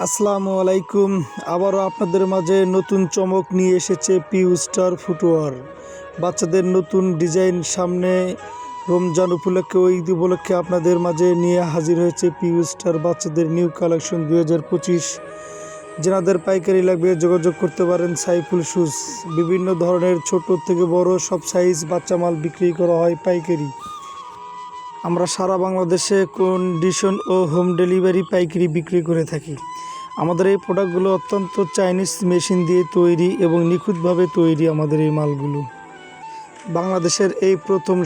আসসালামু আলাইকুম। আবারও আপনাদের মাঝে নতুন চমক নিয়ে এসেছে পিউ স্টার ফুটওয়ার। বাচ্চাদের নতুন ডিজাইন সামনে রমজান উপলক্ষে ও ঈদ উপলক্ষে আপনাদের মাঝে নিয়ে হাজির হয়েছে পিউ স্টার বাচ্চাদের নিউ কালেকশন 2025। যেনাদের পাইকারি লাগবে যোগাযোগ করতে পারেন সাইফুল শুজ। বিভিন্ন ধরনের ছোট থেকে বড় সব সাইজ বাচ্চা মাল বিক্রি করা হয় পাইকারি। আমরা সারা বাংলাদেশে কন্ডিশন ও হোম ডেলিভারি পাইকারি বিক্রি করে থাকি। আমাদের এই প্রোডাক্টগুলো অত্যন্ত চাইনিজ মেশিন দিয়ে তৈরি এবং নিখুঁতভাবে তৈরি। আমাদের এই মালগুলো বাংলাদেশের এই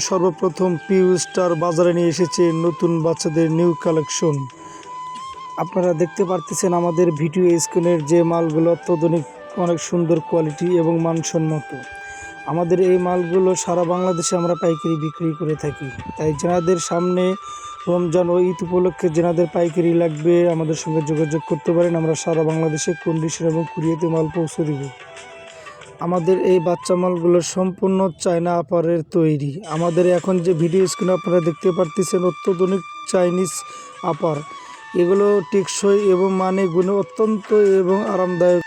সর্বপ্রথম পিউ স্টার বাজারে নিয়ে এসেছে নতুন বাচ্চাদের নিউ কালেকশন। আপনারা দেখতে পারতেছেন আমাদের ভিডিও স্ক্রিনের যে মালগুলো অত্যাধুনিক, অনেক সুন্দর কোয়ালিটি এবং মানসম্মত। আমাদের এই মালগুলো সারা বাংলাদেশে আমরা পাইকারি বিক্রি করে থাকি। তাই যেনাদের সামনে রমজান ও ঈদ উপলক্ষে যেনাদের পাইকারি লাগবে আমাদের সঙ্গে যোগাযোগ করতে পারেন। আমরা সারা বাংলাদেশে কন্ডিশন এবং কুরিয়াতে মাল পৌঁছে দেব। আমাদের এই বাচ্চা মালগুলো সম্পূর্ণ চায়না আপারের তৈরি। আমাদের এখন যে ভিডিও স্ক্রিনে আপনারা দেখতে পারতেছেন অত্যাধুনিক চাইনিজ আপার। এগুলো টেকসই এবং মানে গুণে অত্যন্ত এবং আরামদায়ক।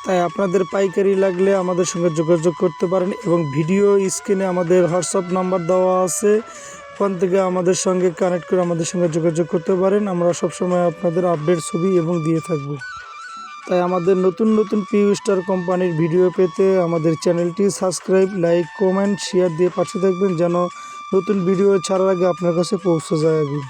তাই আপনাদের পাইকারি লাগলে আমাদের সঙ্গে যোগাযোগ করতে পারেন এবং ভিডিও স্ক্রিনে আমাদের হোয়াটসঅ্যাপ নাম্বার দেওয়া আছে, ওখান থেকে আমাদের সঙ্গে কানেক্ট করে আমাদের সঙ্গে যোগাযোগ করতে পারেন। আমরা সবসময় আপনাদের আপডেট ছবি এবং দিয়ে থাকব। তাই আমাদের নতুন নতুন পিউ স্টার কোম্পানির ভিডিও পেতে আমাদের চ্যানেলটি সাবস্ক্রাইব, লাইক, কমেন্ট, শেয়ার দিয়ে পাশে থাকবেন যেন নতুন ভিডিও ছাড়ার আগে আপনার কাছে পৌঁছে যায় আগে।